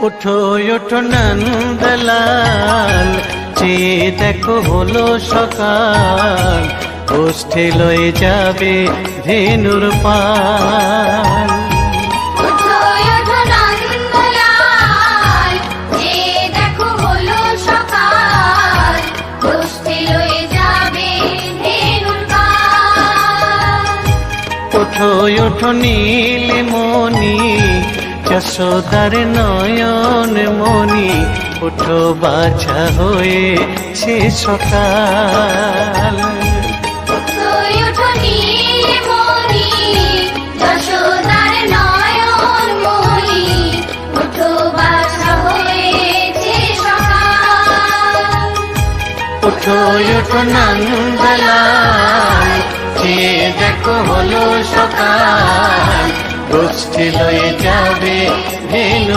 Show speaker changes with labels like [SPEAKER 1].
[SPEAKER 1] ওঠো ওঠো নন্দলাল, চেয়ে দেখো হলো সকাল, গোষ্ঠী লয়ে যাবে ধেনুর পাল।
[SPEAKER 2] ওঠো ওঠো নন্দলাল, চেয়ে দেখো হলো সকাল, গোষ্ঠী লয়ে যাবে ধেনুর পাল।
[SPEAKER 1] ওঠো ওঠো নীলমণি, যশোদার নয়ন মণি, ওঠো বাছা হয়েছে সকাল।
[SPEAKER 2] ওঠো ওঠো নীলমণি, যশোদার নয়ন মণি, ওঠো বাছা হয়েছে সকাল।
[SPEAKER 1] ওঠো ওঠো নন্দলাল, চেয়ে দেখো হলো সকাল, গোষ্ঠী লয়ে যাবে ধেনু